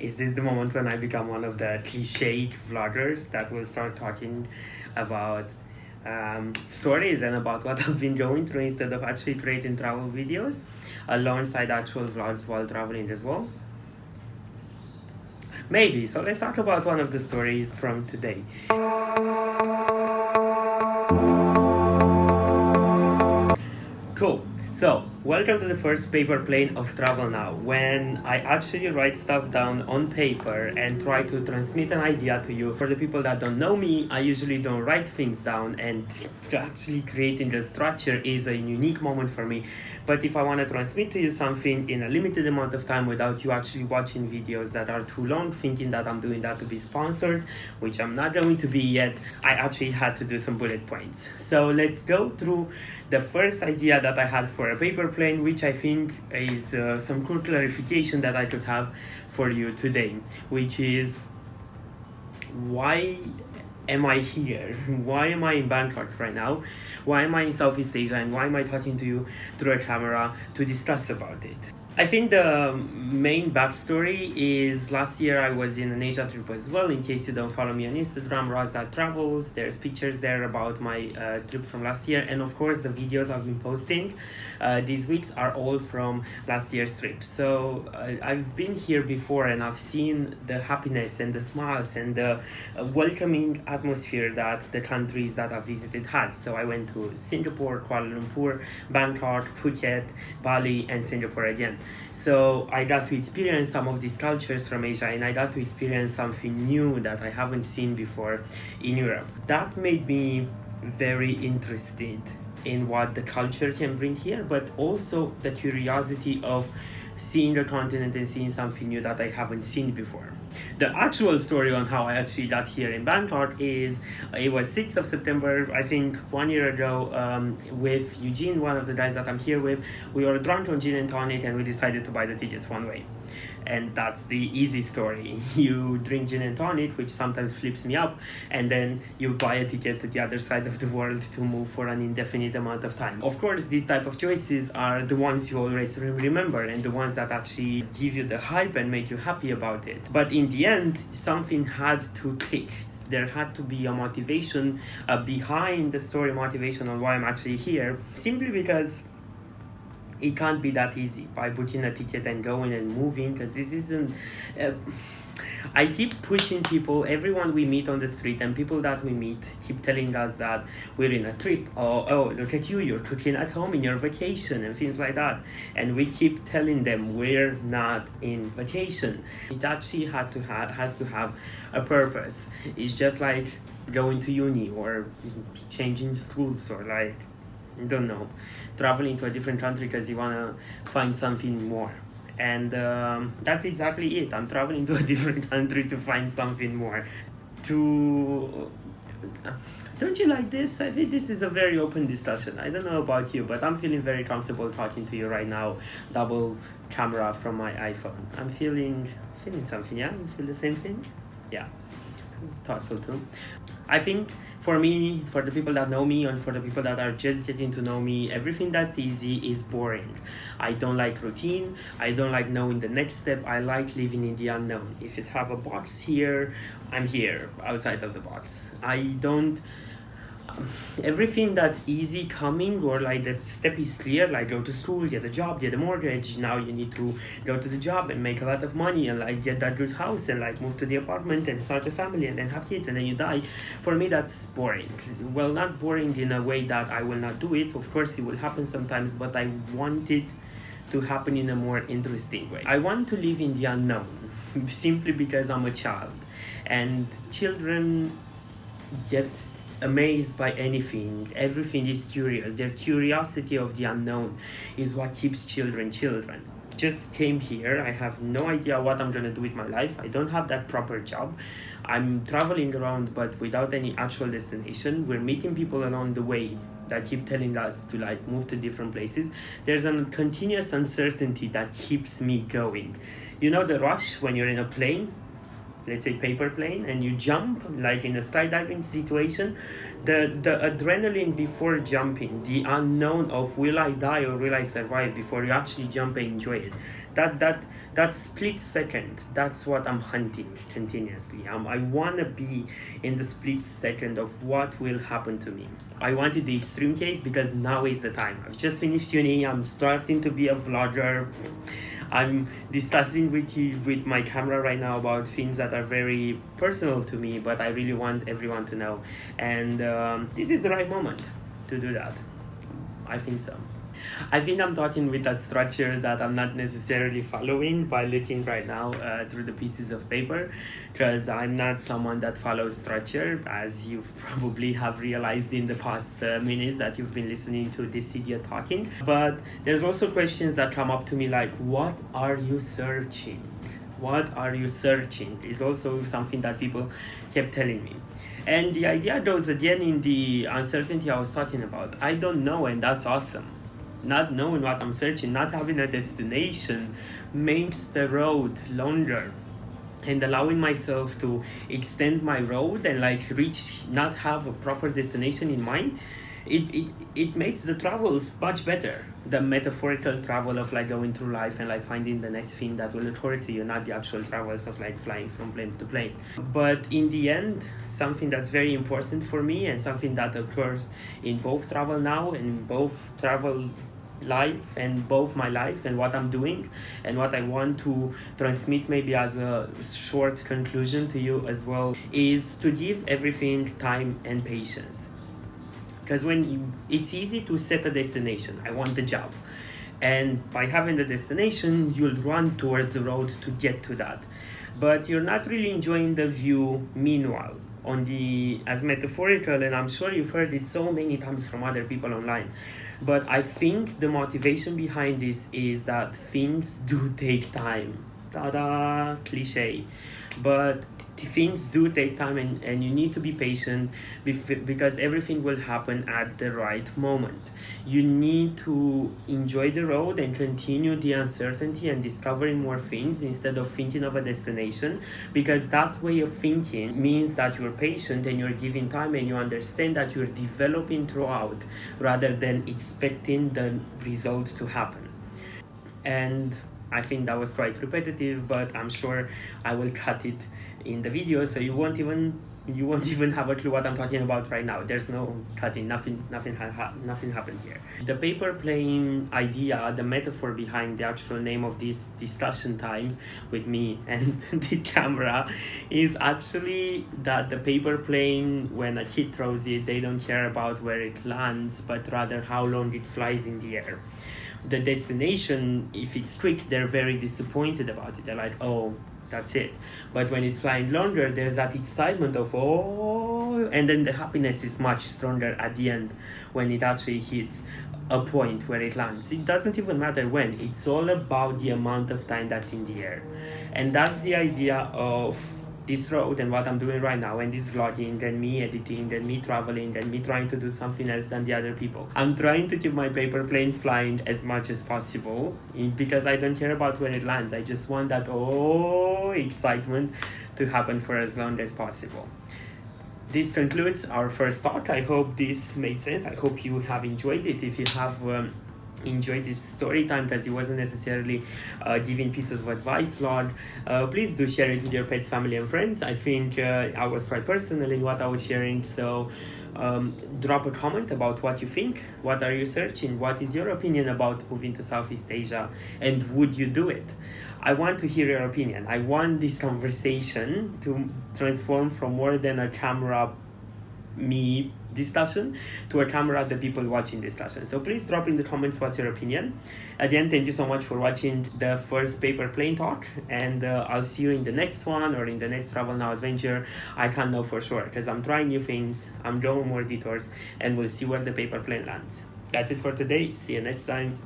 Is this the moment when I become one of the cliched vloggers that will start talking about stories and about what I've been going through instead of actually creating travel videos alongside actual vlogs while traveling as well? Maybe. So let's talk about one of the stories from today. Cool. So, welcome to the first paper plane of TravelNow, when I actually write stuff down on paper and try to transmit an idea to you. For the people that don't know me, I usually don't write things down, and actually creating the structure is a unique moment for me. But if I want to transmit to you something in a limited amount of time without you actually watching videos that are too long, thinking that I'm doing that to be sponsored, which I'm not going to be yet, I actually had to do some bullet points. So let's go through the first idea that I had for a paper plane, which I think is some cool clarification that I could have for you today, which is, why am I here? Why am I in Bangkok right now? Why am I in Southeast Asia, and why am I talking to you through a camera to discuss about it? I think the main backstory is last year I was in an Asia trip as well. In case you don't follow me on Instagram, Raz.travels, there's pictures there about my trip from last year. And of course, the videos I've been posting these weeks are all from last year's trip. So I've been here before, and I've seen the happiness and the smiles and the welcoming atmosphere that the countries that I visited had. So I went to Singapore, Kuala Lumpur, Bangkok, Phuket, Bali, and Singapore again. So I got to experience some of these cultures from Asia, and I got to experience something new that I haven't seen before in Europe. That made me very interested in what the culture can bring here, but also the curiosity of seeing the continent and seeing something new that I haven't seen before. The actual story on how I actually got here in Bangkok is, it was 6th of September, I think 1 year ago, with Eugene, one of the guys that I'm here with. We were drunk on gin and tonic, and we decided to buy the tickets one way. And that's the easy story. You drink gin and tonic, which sometimes flips me up, and then you buy a ticket to the other side of the world to move for an indefinite amount of time. Of course, these type of choices are the ones you always remember, and the ones that actually give you the hype and make you happy about it. But in the end, something had to click. There had to be a motivation behind the story, motivation on why I'm actually here, simply because it can't be that easy by booking a ticket and going and moving, because this isn't I keep pushing people, everyone we meet on the street and people that we meet keep telling us that we're in a trip, or oh, look at you, you're cooking at home in your vacation and things like that, and we keep telling them we're not in vacation. It actually has to have a purpose. It's just like going to uni or changing schools, or like, I don't know, traveling to a different country because you want to find something more. And that's exactly it. I'm traveling to a different country to find something more. Don't you like this? I think this is a very open discussion. I don't know about you, but I'm feeling very comfortable talking to you right now. Double camera from my iPhone. I'm feeling something, yeah? You feel the same thing? Yeah, thought so too. I think for me, for the people that know me and for the people that are just getting to know me, everything that's easy is boring. I don't like routine. I don't like knowing the next step. I like living in the unknown. If it have a box here, I'm here, outside of the box. I don't... everything that's easy coming, or like the step is clear, like go to school, get a job, get a mortgage, now you need to go to the job and make a lot of money and like get that good house and like move to the apartment and start a family and then have kids and then you die. For me, that's boring. Well, not boring in a way that I will not do it. Of course it will happen sometimes, but I want it to happen in a more interesting way. I want to live in the unknown simply because I'm a child, and children get amazed by anything. Everything is curious. Their curiosity of the unknown is what keeps children. Just came here. I have no idea what I'm gonna do with my life. I don't have that proper job. I'm traveling around but without any actual destination. We're meeting people along the way that keep telling us to like move to different places. There's a continuous uncertainty that keeps me going. You know the rush when you're in a plane let's say paper plane, and you jump like in a skydiving situation, the adrenaline before jumping, the unknown of will I die or will I survive before you actually jump and enjoy it, that split second, that's what I'm hunting continuously. I want to be in the split second of what will happen to me. I wanted the extreme case because now is the time. I've just finished uni, I'm starting to be a vlogger. I'm discussing with my camera right now about things that are very personal to me, but I really want everyone to know. And this is the right moment to do that. I think so. I think I'm talking with a structure that I'm not necessarily following by looking right now through the pieces of paper, because I'm not someone that follows structure, as you probably have realized in the past minutes that you've been listening to this idiot talking. But there's also questions that come up to me like, what are you searching? What are you searching? Is also something that people kept telling me. And the idea goes again in the uncertainty I was talking about. I don't know, and that's awesome. Not knowing what I'm searching, not having a destination, makes the road longer. And allowing myself to extend my road and like reach, not have a proper destination in mind, it makes the travels much better. The metaphorical travel of like going through life and like finding the next thing that will occur to you, not the actual travels of like flying from plane to plane. But in the end, something that's very important for me and something that occurs in both TravelNow and in both travel life and both my life and what I'm doing and what I want to transmit maybe as a short conclusion to you as well, is to give everything time and patience. Because it's easy to set a destination. I want the job, and by having the destination you'll run towards the road to get to that, but you're not really enjoying the view meanwhile on the as metaphorical. And I'm sure you've heard it so many times from other people online, but I think the motivation behind this is that things do take time. Ta-da, cliche. But things do take time, and you need to be patient because everything will happen at the right moment. You need to enjoy the road and continue the uncertainty and discovering more things instead of thinking of a destination, because that way of thinking means that you're patient and you're giving time and you understand that you're developing throughout rather than expecting the result to happen. And I think that was quite repetitive, but I'm sure I will cut it in the video, so you won't even have a clue what I'm talking about right now. There's no cutting, nothing happened here. The paper plane idea, the metaphor behind the actual name of these discussion times with me and the camera, is actually that the paper plane, when a kid throws it, they don't care about where it lands, but rather how long it flies in the air. The destination, if it's quick, they're very disappointed about it. They're like, oh, that's it. But when it's flying longer, there's that excitement of, oh, and then the happiness is much stronger at the end when it actually hits a point where it lands. It doesn't even matter when. It's all about the amount of time that's in the air. And that's the idea of this road and what I'm doing right now, and this vlogging and me editing and me traveling and me trying to do something else than the other people. I'm trying to keep my paper plane flying as much as possible because I don't care about where it lands. I just want that excitement to happen for as long as possible. This concludes our first talk. I hope this made sense. I hope you have enjoyed it. If you have enjoyed this story time, because it wasn't necessarily giving pieces of advice vlog, please do share it with your pets, family and friends. I think I was quite personal in what I was sharing, so drop a comment about what you think. What are you searching? What is your opinion about moving to Southeast Asia, and would you do it? I want to hear your opinion. I want this conversation to transform from more than a camera me discussion to a camera the people watching discussion. So please drop in the comments what's your opinion. Again, thank you so much for watching the first paper plane talk, and I'll see you in the next one or in the next TravelNow adventure. I can't know for sure because I'm trying new things, I'm going more detours, and we'll see where the paper plane lands. That's it for today. See you next time.